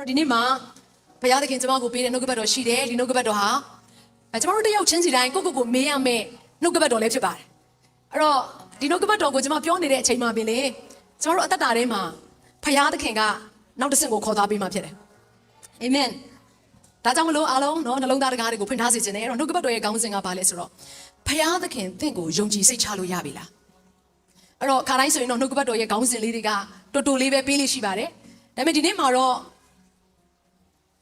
ဒီနေ့မှာဘုရားသခင်ကျွန်မကိုပေးတဲ့နှုတ်ကပတ်တော်ရှိတယ်ဒီနှုတ်ကပတ်တော်ဟာကျွန်တော်တို့တယောက်ချင်းစီတိုင်းကိုမေးရမယ်နှုတ်ကပတ်တော်လည်းဖြစ်ပါတယ်အဲ့တော့ဒီနှုတ်ကပတ်တော်ကိုကျွန်မပြောနေတဲ့အချိန်မှာပင်လေကျွန်တော်တို့အသက်တာထဲမှာဘုရားသခင်ကနောက်တစ်ဆင့်ကိုခေါ်သွားပေးမှဖြစ်တယ်အာမင်ဒါကြောင့်မလို့အားလုံးနော်နှလုံးသားတကားတွေကိုဖွင့်ထားစေခြင်းနဲ့အဲ့တော့နှုတ်ကပတ်တော်ရဲ့ခေါင်းစဉ်ကဘာလဲဆိုတော့ဘုရားသခင်သင်ကိုယုံကြည်စိတ်ချလို့ရပြီလားအဲ့တော့ခါတိုင်းဆိုရင်တော့နှုတ်ကပတ်တော်ရဲ့ခေါင်းစဉ်လေးတွေကတူတူလေးပဲပေးလို့ရှိပါတယ်ဒါပေမဲ့ဒီနေ့မှာတော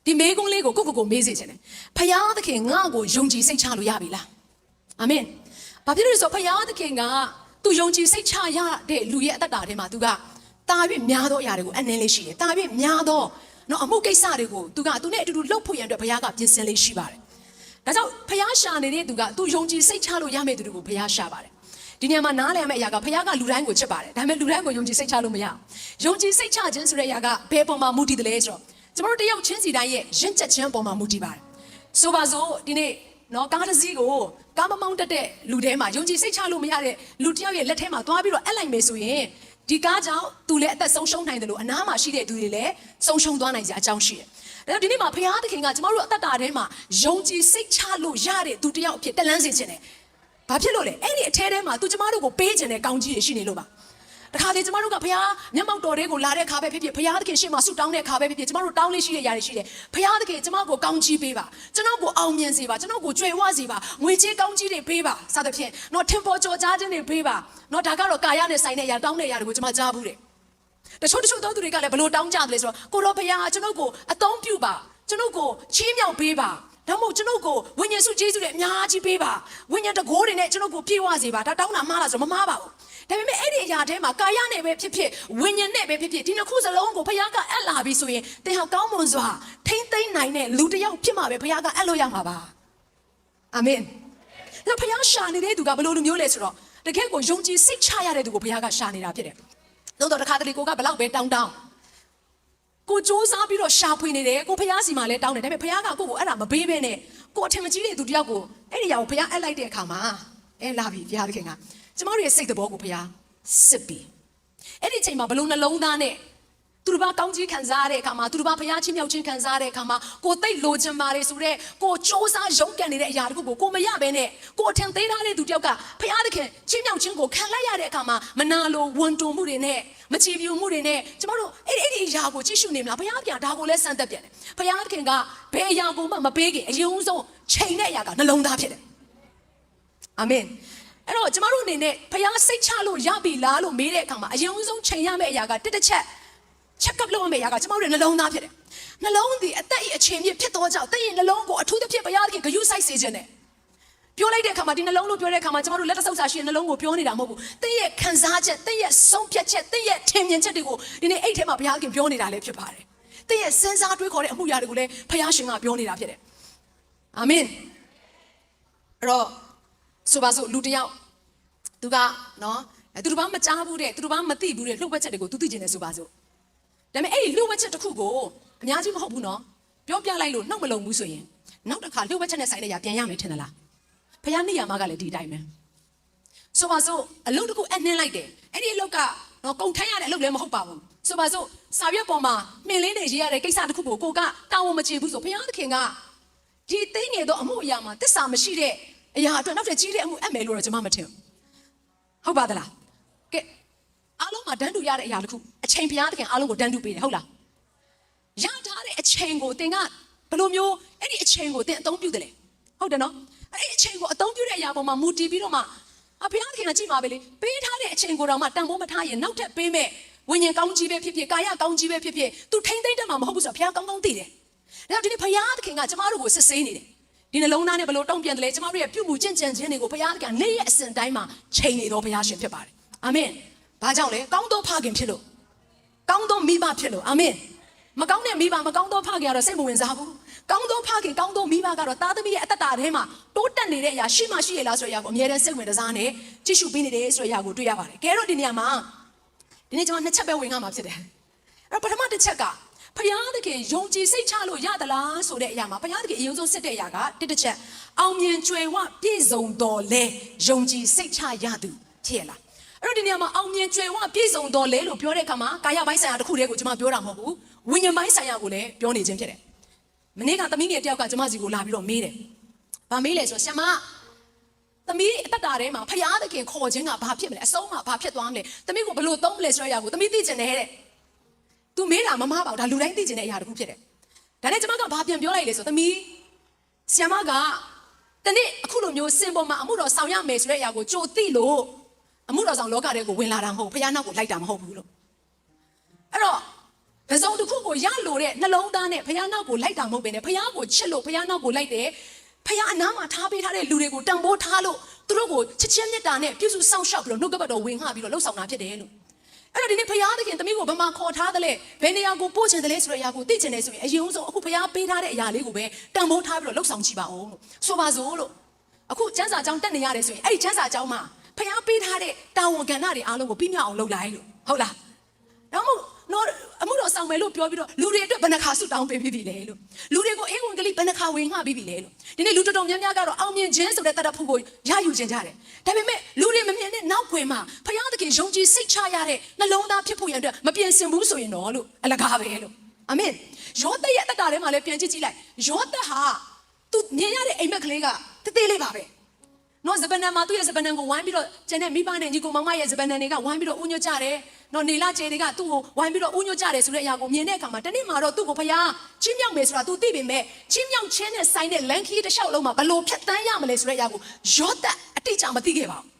့ဒီမေကုန်းလေးကိုကိုမေးစေချင်တယ်ဖယားသခင်ငါ့ကိုယုံကြည်စိတ်ချလို့ရပြီလားအာမင်ဘာဖြစ်လို့လဲဆိုဖယားသခင်ကသူယုံကြည်စိတ်ချရတဲ့လူရဲ့အသက်တာထဲမှာသူကတာ၍များသောအရာတွေကိုအနှင်းလေးရှိတယ်တာ၍များသောနော်အမှုကိစ္စတွေကိုသူနဲ့အတူတူလှုပ်ဖို့ရန်အတွက်ဘုရားကပြင်ဆင်လေးရှိပါတယ်ဒါကြောင့်ဖယားရှာနေတဲ့သူကသူယုံကြည်စိတ်ချလို့ရမယ့်သူတွေကိုဘုရားရှာပါတယ်ဒီနေရာမှာနားလည်မယ့်အရာကဘုရားကလူတိုင်းကိုချစ်ပါတယ်ဒါပေမဲ့လူတိုင်းကိုယုံကြည်စိတ်ချလို့မရယုံကြည်စိတ်ချခြင်းဆိုတဲ့အရာကဘယ်ပုံမှာမူတည်တယ်လဲဆိုတော့ကျွန်တော်တို့တယောက်ချင်းစီတိုင်းရဲ့ရင့်ကျက်ခြင်းပေါ်မှာမူတည်ပါတယ်ဆိုပါစို့ဒီနေ့နော်ကားတစ်စီးကိုကားမမောင်းတတ်တဲ့လူထဲမှာယုံကြည်စိတ်ချလို့မရတဲ့လူတယောက်ရဲ့လက်ထဲမှာသွားပြီးတော့အပ်လိုက်မယ်ဆိုရင်ဒီကားကြောင့်သူလည်းအသက်ဆုံးရှုံးနိုင်တယ်လို့အနားမှာရှိတဲ့သူတွေလည်းဆုံးရှုံးသွားနိုင်ကြအကြောင်းရှိတယ်ဒါကြောင့်ဒီနေ့မှာဘုရားသခင်ကကျွန်တော်တို့အသက်တာထဲမှာယုံကြည်စိတ်ချလို့ရတဲ့သူတယောက်အဖြစ်တက်လန်းစေခြင်းတယ်ဘာဖြစ်လို့လဲအဲ့ဒီအထဲထဲမှာသူကျမတို့ကိုပေးခြင်းတဲ့ကောင်းကြီးတွေရှိနေလို့ပါတခါတည်းကျမတို့ကဘုရားမျက်မှောက်တော်တွေကိုလာတဲ့အခါပဲဖြစ်ဖြစ်ဘုရားသခင်ရှေ့မှာဆုတောင်းတဲ့အခါပဲဖြစ်ဖြစ်ကျမတို့တောင်းလေးရှိတဲ့ຢာတွေရှိတယ်ဘုရားသခင်ကျမကိုကောင်းချီးပေးပါကျွန်တော်ကိုအောင်မြင်စေပါကျွန်တော်ကိုကြွယ်ဝစေပါငွေကြေးကောင်းကြီးတွေပေးပါစသဖြင့်တော့ထင်ပေါ်ကြော်ကြားခြင်းတွေပေးပါတော့ဒါကတော့ကာယနဲ့ဆိုင်တဲ့ຢာတောင်းတဲ့ຢာတွေကိုကျမကြားဘူးတယ်တချို့သောသူတွေကလည်းဘလို့တောင်းကြတယ်လဲဆိုတော့ကိုတော်ဘုရားကျွန်တော်ကိုအသုံးပြုပါကျွန်တော်ကိုချီးမြှောက်ပေးပါဒါမို့ကျွန်တော်ကိုဝိညာဉ်စုကျေးဇူးတွေအများကြီးပေးပါဝိညာဉ်တကိုးတွေနဲ့ကျွန်တော်ကိုပြေဝစေပါဒါတောင်းတာမှားလားဆိုတော့မမှားပါဘူးဒါပေမဲ့အဲ့ဒီအရာထဲမှာကာယနဲ့ပဲဖြစ်ဖြစ်ဝိညာဉ်နဲ့ပဲဖြစ်ဖြစ်ဒီနှစ်ခုစလုံးကိုဘုရားကအပ်လာပြီဆိုရင်သင်ဟာကောင်းမွန်စွာထိမ့်သိမ်းနိုင်တဲ့လူတစ်ယောက်ဖြစ်မှာပဲဘုရားကအပ်လို့ရမှာပါအာမင်ဒါဘုရားရှာနေတဲ့သူကဘယ်လိုလူမျိုးလဲဆိုတော့တကယ်ကိုယုံကြည်စိတ်ချရတဲ့သူကိုဘုရားကရှာနေတာဖြစ်တယ်သို့တော်တစ်ခါတလေကိုကဘလောက်ပဲတောင်းကိုစူးစမ်းပြီးတော့ရှာဖွေနေတယ်ကိုဖျားစီမှာလဲတောင်းတယ်ဒါပေမဲ့ဖျားကကိုအဲ့ဒါမပေးဘဲနဲ့ကိုအထင်မကြီးတဲ့သူတယောက်ကိုအဲ့ဒီຢာကိုဖျားအပ်လိုက်တဲ့အခါမှာလာပြီဖျားသခင်ကကျမတို့ရဲ့စိတ်သဘောကိုဖျားစစ်ပြီးအဲ့ဒီအချိန်မှာဘလုံးနှလုံးသားနဲ့သူတို့ဘာကောင်းကြီးခံစားရတဲ့အခါမှာသူတို့ဘာဖျားချင်းမြောက်ချင်းခံစားရတဲ့အခါမှာကိုသိတ်လိုချင်ပါတယ်ဆိုတော့ကိုစူးစမ်းရုန်းကန်နေတဲ့အရာတခုကိုမရဘဲနဲ့ကိုအထင်သေးထားတဲ့သူတယောက်ကဖျားသခင်ချင်းမြောက်ချင်းကိုခံလိုက်ရတဲ့အခါမှာမနာလိုဝန်တုံမှုတွေနဲ့မချီပြူမှုတွေနဲ့ကျမတို့အဲ့ဒီအရာကိုကြည့်ရှုနေမလားဘုရားပြန်ဒါကိုလည်းစမ်းသပ်ပြန်တယ်ဘုရားသခင်ကဘယ်အရာကိုမှမပေးခင်အရင်ဆုံးချိန်တဲ့အရာကနှလုံးသားဖြစ်တယ်အာမင်အဲ့တော့ကျမတို့အနေနဲ့ဘုရားစိတ်ချလို့ရပြီလားလို့မေးတဲ့အခါမှာအရင်ဆုံးချိန်ရမယ့်အရာကတစ်ချက် check up လုပ်ရမယ့်အရာကကျမတို့ရဲ့နှလုံးသားဖြစ်တယ်နှလုံးသည်အသက်ရဲ့အခြေမြစ်ဖြစ်သောကြောင့်တင့်ရဲ့နှလုံးကိုအထူးသဖြင့်ဘုရားသခင်ဂရုစိုက်စေခြင်းနဲ့ပြောလိုက်တဲ့အခါမှာဒီနှလုံးလို့ပြောတဲ့အခါမှာကျမတို့လက်တဆုပ်စာရှိတဲ့နှလုံးကိုပြောနေတာမဟုတ်ဘူး။တင်းရဲ့ခံစားချက်တင်းရဲ့ဆုံးဖြတ်ချက်တင်းရဲ့ထင်မြင်ချက်တွေကိုဒီနေ့အဲ့ထဲမှာဘုရားခင်ပြောနေတာလည်းဖြစ်ပါတယ်။တင်းရဲ့စဉ်းစားတွေးခေါ်တဲ့အမှုရာတွေကိုလည်းဘုရားရှင်ကပြောနေတာဖြစ်တယ်။အာမင်။အဲ့တော့ဆိုပါစို့လူတစ်ယောက်သူကနော်သူတို့ဘာမကြားဘူးတဲ့သူတို့ဘာမသိဘူးတဲ့လှုပ်ဝက်ချက်တွေကိုသူသိကျင်တယ်ဆိုပါစို့။ဒါပေမဲ့အဲ့ဒီလှုပ်ဝက်ချက်တစ်ခုကိုအများကြီးမဟုတ်ဘူးနော်။ပြောပြလိုက်လို့နှုတ်မလုံဘူးဆိုရင်နောက်တစ်ခါလှုပ်ဝက်ချက်နဲ့ဆိုင်တဲ့ຢာပြန်ရမယ်ထင်သလား။ဖယားနေရမှာကလည်းဒီအတိုင်းပဲဆိုပါစို့အလုပ်တစ်ခုအနှင်းလိုက်တယ်အဲ့ဒီအလုပ်ကတော့ကုန်ထမ်းရတဲ့အလုပ်လည်းမဟုတ်ပါဘူးဆိုပါစို့စာရွက်ပေါ်မှာမှင်လင်းနေရေးရတဲ့ကိစ္စတစ်ခုကိုကတာဝန်မကျေဘူးဆိုဖယားသခင်ကဒီသိနေသောအမှုအရာမှာတစ္ဆာမရှိတဲ့အရာအတွက်နောက်ထပ်ကြီးတဲ့အမှုအပ်မယ်လို့တော့ကျွန်မမထင်ဟုတ်ပါသလားကဲအားလုံးမှာတန်းတူရတဲ့အရာတစ်ခုအချိန်ဖယားသခင်အားလုံးကိုတန်းတူပေးတယ်ဟုတ်လားရထားတဲ့အချိန်ကိုသင်ကဘယ်လိုမျိုးအဲ့ဒီအချိန်ကိုသင်အသုံးပြုတယ်လေဟုတ်တယ်နော်အဲ့အချိန်ကိုအသုံးပြုတဲ့အရာပေါ်မှာမူတည်ပြီးတော့မှဘုရားသခင်ကကြည့်ပါပဲလေပေးထားတဲ့အချိန်ကိုတော့မှတန်ဖိုးမထားရင်နောက်ထပ်ပေးမဲ့ဝိညာဉ်ကောင်းကြီးပဲဖြစ်ဖြစ်ကာယကောင်းကြီးပဲဖြစ်ဖြစ်သူထိမ့်သိမ့်တတ်မှာမဟုတ်ဘူးဆိုတော့ဘုရားကောင်းကောင်းသိတယ်။ဒါကြောင့်ဒီနေ့ဘုရားသခင်ကကျမတို့ကိုစစ်ဆေးနေတယ်။ဒီနှလုံးသားနဲ့ဘလို့တုံ့ပြန်တယ်လေကျမတို့ရဲ့ပြုမှုကျင့်ကြံခြင်းတွေကိုဘုရားသခင်နေ့ရက်အစဉ်တိုင်းမှာချိန်နေတော့ဘုရားရှင်ဖြစ်ပါတယ်။အာမင်။ဘာကြောင့်လဲကောင်းသောဖခင်ဖြစ်လို့ကောင်းသောမိဘဖြစ်လို့အာမင်။မကောင်းတဲ့မိဘမကောင်းသောဖခင်ကတော့စိတ်မဝင်စားဘူး။ကောင်းသောဖခင်ကောင်းသောမိဘကတော့သားသမီးရဲ့အသက်တာထဲမှာတိုးတက်နေတဲ့အရာရှိမှရှိရလားဆိုတဲ့အရာကိုအမြဲတမ်းစိတ်ဝင်စားနေကြည့်ရှုပေးနေတယ်ဆိုတဲ့အရာကိုတွေ့ရပါတယ်။ကဲတော့ဒီနေရာမှာဒီနေ့ကျွန်တော်နှစ်ချက်ပဲဝင်ရမှာဖြစ်တယ်။အဲ့တော့ပထမတစ်ချက်ကဘုရားသခင်ယုံကြည်စိတ်ချလို့ရသလားဆိုတဲ့အရာမှာဘုရားသခင်အရင်ဆုံးစစ်တဲ့အရာကတစ်ချက်အောင်မြင်ကြွယ်ဝပြည့်စုံတော်လဲယုံကြည်စိတ်ချရသူဖြစ်ရလား။အဲ့တော့ဒီနေရာမှာအောင်မြင်ကြွယ်ဝပြည့်စုံတော်လဲလို့ပြောတဲ့အခါမှာကာယပိုင်းဆိုင်ရာတစ်ခုတည်းကိုကျွန်မပြောတာမဟုတ်ဘူး။ ဝိညာဉ်ပိုင်းဆိုင်ရာကိုလည်းပြောနေခြင်းဖြစ်တယ်မနေ့ကသမီးငယ်တယောက်ကကျမစီကိုလာပြီးတော့မေးတယ်ဘာမေးလဲဆိုဆရာမသမီးအသက်တာထဲမှာဖယားသခင်ခေါ်ခြင်းကဘာဖြစ်မလဲအဆုံးမှာဘာဖြစ်သွားမလဲသမီးကိုဘယ်လိုသုံးမလဲဆိုတဲ့အရာကိုသမီးသိချင်တယ်တဲ့သူမေးတာမမပါဘူးဒါလူတိုင်းသိချင်တဲ့အရာတစ်ခုဖြစ်တယ်ဒါနဲ့ကျမကဘာပြန်ပြောလိုက်လဲဆိုသမီးဆရာမကတနေ့အခုလိုမျိုးစင်ပေါ်မှာအမှုတော်ဆောင်ရမယ်ဆိုတဲ့အရာကိုကြိုသိလို့အမှုတော်ဆောင်လောကထဲကိုဝင်လာတာမဟုတ်ဖယားနောက်ကိုလိုက်တာမဟုတ်ဘူးလို့အဲ့တော့ဘယ်စုံတစ်ခုကိုရလို့တဲ့နှလုံးသားနဲ့ဖယားနောက်ကိုလိုက်တာမဟုတ်ဘဲနဲ့ဖယားကိုချစ်လို့ဖယားနောက်ကိုလိုက်တယ်ဖယားအနားမှာထားပေးထားတဲ့လူတွေကိုတန်ဖိုးထားလို့သူတို့ကိုချစ်ချင်းမြတ်တာနဲ့ပြုစုစောင့်ရှောက်ပြီးတော့နှုတ်ကပတ်တော်ဝင်ငှပြီးတော့လှုပ်ဆောင်တာဖြစ်တယ်လို့အဲ့တော့ဒီနေ့ဖယားသခင်သမီးကိုဘယ်မှာခေါ်ထားသလဲဘယ်နေရာကိုပို့ချင်တယ်လဲဆိုတဲ့အရာကိုသိချင်တယ်ဆိုရင်အရင်ဆုံးအခုဖယားပေးထားတဲ့အရာလေးကိုပဲတန်ဖိုးထားပြီးတော့လှုပ်ဆောင်ကြည့်ပါဦးလို့ဆိုပါစို့လို့အခုကျမ်းစာကျောင်းတက်နေရတယ်ဆိုရင်အဲ့ဒီကျမ်းစာကျောင်းမှာဖယားပေးထားတဲ့တာဝန်ကဏ္ဍတွေအားလုံးကိုပြီးမြောက်အောင်လုပ်လိုက်လို့ဟုတ်လားဒါမှမဟုတ်နော်အမှုတော်ဆောင်မယ်လို့ပြောပြီးတော့လူတွေအတွက်ဘယ်နှခါဆုတောင်းပေးပြီးပြီလဲလို့လူတွေကိုအင်္ဂုံကလေးဘယ်နှခါဝင်ငှပြီးပြီလဲလို့ဒီနေ့လူတော်တော်များများကတော့အောင်မြင်ခြင်းဆိုတဲ့တတ်ဖို့ကိုရယူခြင်းကြတယ်ဒါပေမဲ့လူတွေမမြင်တဲ့နောက်ွယ်မှာဖယားသခင်ယုံကြည်စိတ်ချရတဲ့နှလုံးသားဖြစ်ဖို့ရန်အတွက်မပြင်ဆင်ဘူးဆိုရင်တော့လို့အလကားပဲလို့အာမင်ယောသရဲ့အတ္တထဲမှာလည်းပြန်ကြည့်ကြည့်လိုက်ယောသဟာသူမြင်ရတဲ့အိမ်မက်ကလေးကတသေးလေးပါပဲနော်ဇပန်နံမှာသူ့ရဲ့ဇပန်နံကိုဝိုင်းပြီးတော့ကျန်တဲ့မိဘနဲ့ညီကိုမောင်မရဲ့ဇပန်နံတွေကဝိုင်းပြီးတော့ဥညွတ်ကြတယ်နော်နေလာကျေတွေကသူ့ကိုဝိုင်းပြီးတော့ဥညွတ်ကြတယ်ဆိုတဲ့အရာကိုမြင်တဲ့အခါမှာတနေ့မှာတော့သူ့ကိုဖယားချင်းမြောက်မယ်ဆိုတာ तू သိပေမဲ့ချင်းမြောက်ခြင်းနဲ့ဆိုင်တဲ့လန်ခီးတစ်လျှောက်လုံးမှာဘလို့ဖြတ်တန်းရမလဲဆိုတဲ့အရာကိုယောသအတိအကျမသိခဲ့ပါဘူ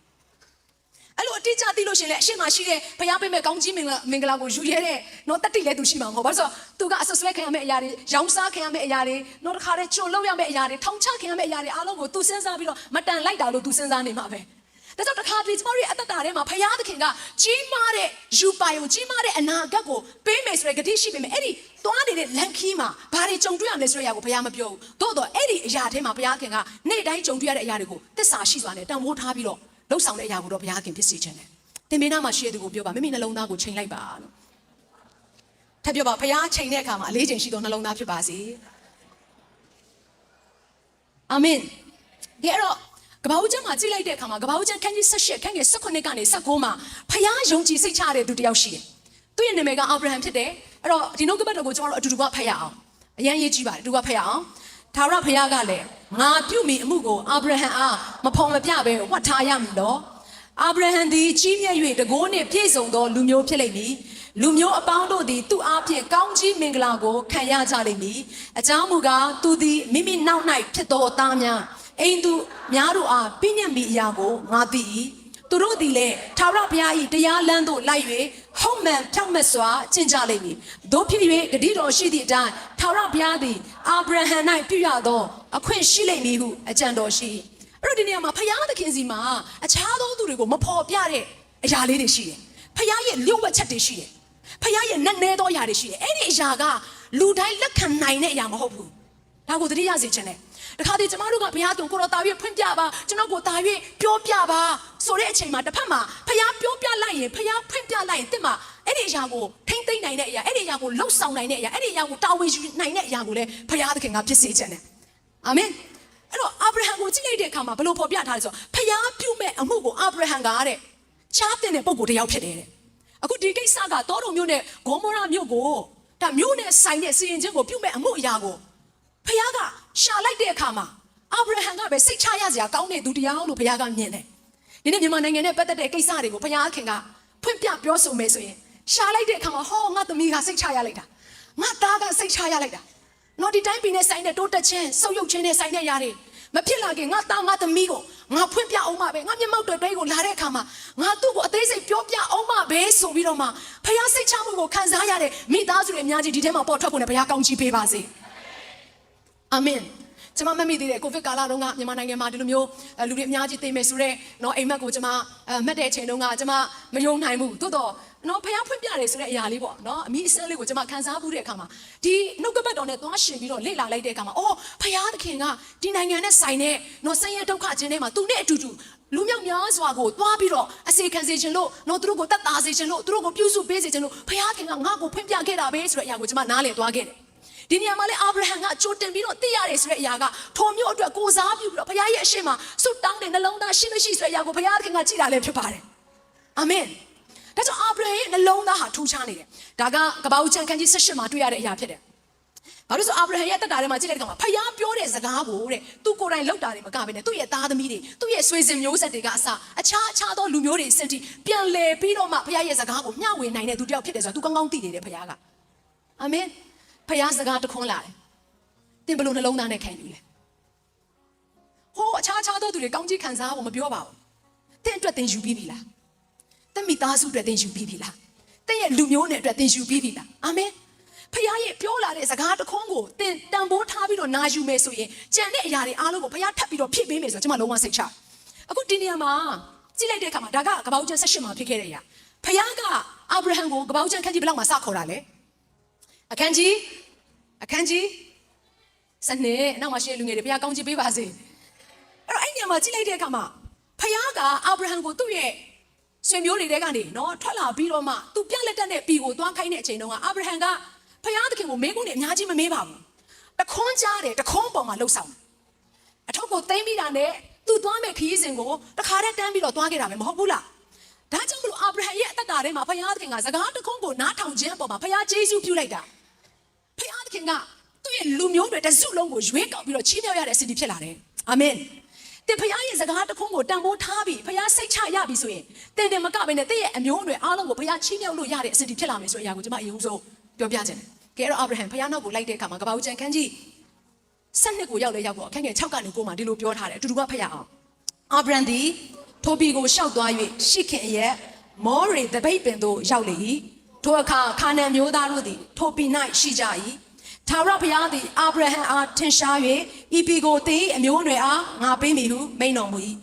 းအဲ့လိုအတိအကျသိလို့ရှင်လေအရှိမရှိတဲ့ဖယားပေးမဲ့ကောင်းကြီးမင်္ဂလာကိုယူရဲတဲ့နော်တတိလည်းသူရှိမှာမဟုတ်ဘာလို့ဆိုတော့သူကအဆဆွဲခံရမယ့်အရာတွေရောင်းစားခံရမယ့်အရာတွေနော်တခါတည်းချို့လောက်ရမယ့်အရာတွေထောင်ချခံရမယ့်အရာတွေအားလုံးကိုသူစဉ်းစားပြီးတော့မတန်လိုက်တာလို့သူစဉ်းစားနေမှာပဲဒါကြောင့်တစ်ခါတည်းကျမတို့ရဲ့အတ္တတာထဲမှာဖယားသခင်ကကြီးမားတဲ့ယူပိုင်ကိုကြီးမားတဲ့အနာဂတ်ကိုပေးမယ်ဆိုတဲ့ဂတိရှိပေမဲ့အဲ့ဒီသွားနေတဲ့လန်ခီးမှာဘာတွေကြုံတွေ့ရမလဲဆိုတဲ့အရာကိုဖယားမပြောဘူးသို့တော့အဲ့ဒီအရာထဲမှာဖယားခင်ကနေ့တိုင်းကြုံတွေ့ရတဲ့အရာတွေကိုသစ္စာရှိစွာနဲ့တန်ဖိုးထားပြီးတော့လှုပ်ဆောင်တဲ့အရာကိုတော့ဘုရားခင်ဖြစ်စေခြင်းတယ်။သင်မင်းသားမှာရှိတဲ့သူကိုပြောပါမိမိနှလုံးသားကိုချိန်လိုက်ပါလို့။ထပ်ပြောပါဘုရားချိန်တဲ့အခါမှာအလေးချိန်ရှိသောနှလုံးသားဖြစ်ပါစေ။အာမင်။ဒီအဲ့တော့ကဘာဦးကျမ်းမှာကြည့်လိုက်တဲ့အခါမှာကဘာဦးကျမ်းခန်းကြီး18ခန်းငယ်18ကနေ19မှာဘုရားယုံကြည်စိတ်ချတဲ့သူတစ်ယောက်ရှိတယ်။သူ့ရဲ့နာမည်ကအာဗြဟံဖြစ်တယ်။အဲ့တော့ဒီနှုတ်ကပတ်တော်ကိုကျွန်တော်တို့အတူတူကဖတ်ရအောင်။အရင်ရေးကြည့်ပါတယ်အတူကဖတ်ရအောင်။ထာဝရဘုရားကလည်းငါပြုမိအမှုကိုအာဗြဟံအားမဖော်မပြဘဲဝတ်ထားရမည်တော့အာဗြဟံသည်ကြီးမြတ်၍တကိုးနှင့်ပြည့်စုံသောလူမျိုးဖြစ်လိမ့်မည်လူမျိုးအပေါင်းတို့သည်သူ့အားဖြင့်ကောင်းကြီးမင်္ဂလာကိုခံရကြလိမ့်မည်အကြောင်းမူကားသူသည်မိမိနောက်၌ဖြစ်သောအသားများအိမ်သူများတို့အားပြည့်ညတ်မိအရာကိုငါသိ၏သူတို့သည်လည်းထာဝရဘုရား၏တရားလမ်းသို့လိုက်၍ဟုတ်မှန်ဖြောင့်မတ်စွာကျင့်ကြလိမ့်မည်တို့ဖြစ်၍ဂတိတော်ရှိသည့်အတိုင်းထာဝရဘုရားသည်အာဗြဟံ၌ပြုရသောအခွင့်ရှိလိမ့်မည်ဟုအကြံတော်ရှိအဲ့တော့ဒီနေရာမှာဖယားသခင်စီမှာအခြားသောသူတွေကိုမဖော်ပြတဲ့အရာလေးတွေရှိတယ်ဖယားရဲ့လျှို့ဝှက်ချက်တွေရှိတယ်ဖယားရဲ့နက်နဲသောအရာတွေရှိတယ်အဲ့ဒီအရာကလူတိုင်းလက်ခံနိုင်တဲ့အရာမဟုတ်ဘူးဒါကိုသတိရစေချင်တယ်တခါတည်းကျမတို့ကဘုရားကိုတော်တာ၍ဖွင့်ပြပါကျွန်တော်ကိုတာ၍ပြောပြပါဆိုတဲ့အချိန်မှာတစ်ဖက်မှာဖယားပြောပြလိုက်ရင်ဖယားဖွင့်ပြလိုက်ရင်တစ်မှာအဲ့ဒီအရာကိုထိမ့်သိမ့်နိုင်တဲ့အရာအဲ့ဒီအရာကိုလှုပ်ဆောင်နိုင်တဲ့အရာအဲ့ဒီအရာကိုတာဝန်ယူနိုင်တဲ့အရာကိုလည်းဖယားသခင်ကဖြစ်စေချင်တယ်အာမင်အဲ့တော့အာဗြဟံကိုကြည့်လိုက်တဲ့အခါမှာဘယ်လိုဖော်ပြထားလဲဆိုတော့ဖယားပြုမဲ့အမှုကိုအာဗြဟံကတဲ့ချားတင်တဲ့ပုံကိုတယောက်ဖြစ်တယ်တဲ့အခုဒီကိစ္စကတောတော်မြို့နဲ့ဂေါမောရမြို့ကိုဒါမြို့နဲ့ဆိုင်တဲ့စီရင်ချင်းကိုပြုမဲ့အမှုအရာကိုဖယားကရှာလိုက်တဲ့အခါမှာအာဗြဟံကပဲစိတ်ချရစရာကောင်းတဲ့သူတရားလို့ဖယားကမြင်တယ်ဒီနေ့မြန်မာနိုင်ငံနဲ့ပတ်သက်တဲ့ကိစ္စတွေကိုဖယားခင်ကဖွင့်ပြပြောဆိုမယ်ဆိုရင်ရှာလိုက်တဲ့အခါမှာဟောငါသမီးကစိတ်ချရလိုက်တာငါသားကစိတ်ချရလိုက်တာနော်ဒီတိုင်းပြည်နဲ့ဆိုင်တဲ့တိုးတက်ခြင်းဆုပ်ယုပ်ခြင်းနဲ့ဆိုင်တဲ့ຢာတွေမဖြစ်လာခင်ငါသားငါသမီးကိုငါဖွင့်ပြအောင်ပါပဲငါမျက်မှောက်တွေတဲကိုလာတဲ့အခါမှာငါသူ့ကိုအသေးစိတ်ပြောပြအောင်ပါပဲဆိုပြီးတော့မှဖယားစိတ်ချမှုကိုခံစားရတဲ့မိသားစုတွေအများကြီးဒီထဲမှာပေါ်ထွက်ဖို့နဲ့ဖယားကောင်းချီးပေးပါစေအာမင်ကျွန်မမမိသေးတဲ့ကိုဗစ်ကာလတုန်းကမြန်မာနိုင်ငံမှာဒီလိုမျိုးလူတွေအများကြီးသိမယ်ဆိုတော့နော်အိမ်မက်ကိုကျွန်မမှတ်တဲ့အချိန်တုန်းကကျွန်မမယုံနိုင်ဘူးသို့တော့နော်ဖယားဖွင့်ပြတယ်ဆိုတဲ့အရာလေးပေါ့နော်အမိအစမ်းလေးကိုကျွန်မခန်းစားမှုတဲ့အခါမှာဒီနှုတ်ကပတ်တော်နဲ့သွားရှင်ပြီးတော့လေ့လာလိုက်တဲ့အခါမှာအော်ဖယားသခင်ကဒီနိုင်ငံနဲ့ဆိုင်တဲ့နော်ဆင်းရဲဒုက္ခခြင်းတွေမှာသူနဲ့အတူတူလူမြောက်များစွာကိုသွားပြီးတော့အစေခံစေခြင်းလို့နော်သူတို့ကိုတတ်တာစေခြင်းလို့သူတို့ကိုပြုစုပေးစေခြင်းလို့ဖယားခင်ကငါ့ကိုဖွင့်ပြခဲ့တာပဲဆိုတဲ့အရာကိုကျွန်မနားလည်သွားခဲ့တယ်ဒီနေရာမှာလဲအာဗြဟံကကြိုတင်ပြီးတော့သိရတယ်ဆိုတဲ့အရာကထိုမျိုးအတွက်ကိုစားပြုပြီးတော့ဘုရားရဲ့အရှိန်မှာဆုတောင်းတဲ့နှလုံးသားရှိမရှိဆိုတဲ့အရာကိုဘုရားသခင်ကကြည်တာလည်းဖြစ်ပါတယ်အာမင် ဒါကြောင့်အာဗြဟံရဲ့နှလုံးသားဟာထူးခြားနေတယ်ဒါကကပ္ပဦးကျမ်းခန်းကြီး18မှာတွေ့ရတဲ့အရာဖြစ်တယ်ဘာလို့ဆိုအာဗြဟံရဲ့တက်တာထဲမှာကြည့်လိုက်တဲ့အခါမှာဖခင်ပြောတဲ့စကားကိုတဲ့သူကိုယ်တိုင်လောက်တာတွေမကဘဲနဲ့သူ့ရဲ့သားသမီးတွေသူ့ရဲ့ဆွေစဉ်မျိုးဆက်တွေကအစအခြားသောလူမျိုးတွေစင်တီပြန်လည်ပြီးတော့မှဖခင်ရဲ့စကားကိုမျှဝေနိုင်တဲ့သူတယောက်ဖြစ်တယ်ဆိုတာသူကောင်းကောင်းသိနေတယ်ဖခင်ကအာမင်ဖခင်စကားတခွန်းလာတယ်သင်ဘယ်လိုနှလုံးသားနဲ့ခံယူလဲဟိုအခြားသောသူတွေကောင်းကြီးခံစားဖို့မပြောပါဘူးသင်အတွက်သင်ယူပြီးပြီလားသင်မိသားစုအတွက်သင်ယူပြီးပြီလားသင်ရဲ့လူမျိုးနဲ့အတွက်သင်ယူပြီးပြီလားအာမင်ဖခင်ရဲ့ပြောလာတဲ့စကားတခွန်းကိုသင်တန်ဖိုးထားပြီးတော့နာယူမယ်ဆိုရင်ကြံတဲ့အရာတွေအားလုံးကိုဖခင်ထပ်ပြီးတော့ဖြည့်ပေးမယ်ဆိုတော့ကျွန်မလုံးဝစိတ်ချအခုဒီနေရာမှာကြည့်လိုက်တဲ့အခါမှာဒါကကပ္ပဦးကျမ်း18မှာဖြစ်ခဲ့တဲ့အရာဖခင်ကအာဗြဟံကိုကပ္ပဦးကျမ်းခန်းကြီးဘယ်လောက်မှာစခေါ်တာလဲအခန်းကြီးစနေနောက်မှာရှိတဲ့လူငယ်တွေဖခင်ကောင်းချီးပေးပါစေအဲ့တော့အဲ့ညမှာကြည့်လိုက်တဲ့အခါမှာဖခင်ကအာဗြဟံကိုသူ့ရဲ့ဆွေမျိုးတွေတဲကနေနော်ထွက်လာပြီးတော့မှသူပြလက်တက်တဲ့ပြီကိုသွားခိုင်းတဲ့အချိန်တုန်းကအာဗြဟံကဖခင်သခင်ကိုမေးခွန်းတွေအများကြီးမမေးပါဘူးတခွန်းကြားတယ်တခွန်းပေါ်မှာလှုပ်ဆောင်အထောက်ကိုသိမ့်ပြီးတာနဲ့သူသွားမဲ့ခရီးစဉ်ကိုတခါတည်းတန်းပြီးတော့သွားခဲ့တာပဲမဟုတ်ဘူးလားဒါကြောင့်မလို့အာဗြဟံရဲ့အသက်တာထဲမှာဖခင်သခင်ကစကားတခွန်းကိုနားထောင်ခြင်းအပေါ်မှာဖခင်ယေရှုပြုလိုက်တာဖခင်သခင်ကသူ့ရဲ့လူမျိုးတွေတစုလုံးကိုရွေးကောက်ပြီးတော့ချီးမြှောက်ရတဲ့အစီအစဉ်ဖြစ်လာတယ်အာမင်တင်ဖခင်ရဲ့စကားတခွန်းကိုတန်ဖိုးထားပြီးဖခင်စိတ်ချရပြီဆိုရင်တင်မကဘဲနဲ့တဲ့ရဲ့အမျိုးတွေအားလုံးကိုဖခင်ချီးမြှောက်လို့ရတဲ့အစီအစဉ်ဖြစ်လာမယ်ဆိုတဲ့အရာကိုကျွန်မအရင်ဆုံးပြောပြခြင်းကဲတော့အာဗြဟံဖခင်နောက်ကိုလိုက်တဲ့အခါမှာကပ္ပဦးကျမ်းခန်းကြီး7ကိုရောက်လဲရောက်ပေါ့အခန်းငယ်6ကနေ9မှာဒီလိုပြောထားတယ်အတူတူကဖတ်ရအောင်အာဗြဟံသည်ထိုပြည်ကိုရှောက်သွား၍ရှီခင်အရက်မောရေတပိတ်ပင်သို့ရောက်လေ၏ထိုအခါခါနန်မျိုးသားတို့သည်ထိုပြည်၌ရှိကြ၏ထာဝရဘုရားသည်အာဗြဟံအားထင်ရှား၍ဤပြည်ကိုသင်၏အမျိုးအနွယ်အားငါပေးမည်ဟုမိန့်တော်မူ၏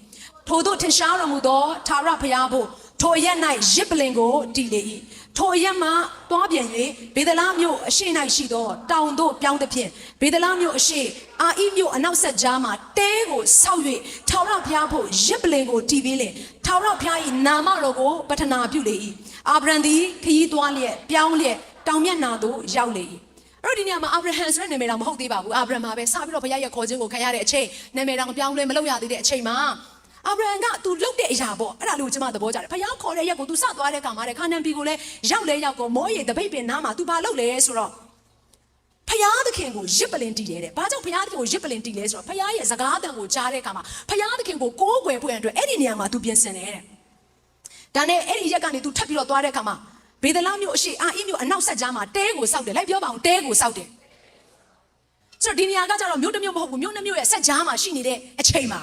ထိုသို့ထင်ရှားတော်မူသောထာဝရဘုရားဖို့ထိုရက်၌ရစ်ပလင်ကိုတည်လေ၏ထိုရက်မှသွားပြန်၍ဘေဒလမြို့အရှိ၌ရှိသောတောင်သို့ပြောင်းသဖြင့်ဘေဒလမြို့အရှိအာဣမြို့အနောက်ဆက်ကြားမှတဲကိုဆောက်၍ထာဝရဘုရားဖို့ရစ်ပလင်ကိုတည်ပြီးလေထာဝရဘုရား၏နာမတော်ကိုပဌနာပြုလေ၏အာဗြဟံသည်ခရီးသွားလျက်ပြောင်းလျက်တောင်မျက်နှာသို့ရောက်လေ၏အဲ့ဒီနေရာမှာအာဗြဟံဆိုတဲ့နာမည်တော်မဟုတ်သေးပါဘူးအာဗြဟံမှာပဲစပြီးတော့ဘုရားရဲ့ခေါ်ခြင်းကိုခံရတဲ့အချိန်နာမည်တော်ပြောင်းလဲမလုပ်ရသေးတဲ့အချိန်မှာအာဗြဟံကသူလှုပ်တဲ့အရာပေါ့အဲ့ဒါလို့ကျွန်မသဘောကျတယ်ဘုရားခေါ်တဲ့ရက်ကိုသူစသွားတဲ့အခါမှာတဲ့ခါနန်ပြည်ကိုလည်းရောက်လဲရောက်ကိုမောရေတပိတ်ပင်နားမှာသူဘာလုပ်လဲဆိုတော့ဘုရားသခင်ကိုရစ်ပလင်တည်တယ်တဲ့ဘာကြောင့်ဘုရားသခင်ကိုရစ်ပလင်တည်လဲဆိုတော့ဘုရားရဲ့စကားတန်ကိုကြားတဲ့အခါမှာဘုရားသခင်ကိုကိုးကွယ်ဖို့အတွက်အဲ့ဒီနေရာမှာသူပြင်ဆင်တယ်တဲ့ဒါနဲ့အဲ့ဒီရက်ကနေသူထပ်ပြီးတော့သွားတဲ့အခါမှာဘေဒလမြို့အရှိအာဣမြို့အနောက်ဆက်ကြားမှာတဲကိုစောက်တယ်လိုက်ပြောပါအောင်တဲကိုစောက်တယ်ဆိုတော့ဒီနေရာကကျတော့မြို့တစ်မြို့မဟုတ်ဘူးမြို့နှစ်မြို့ရဲ့ဆက်ကြားမှာရှိနေတဲ့အချိန်မှာ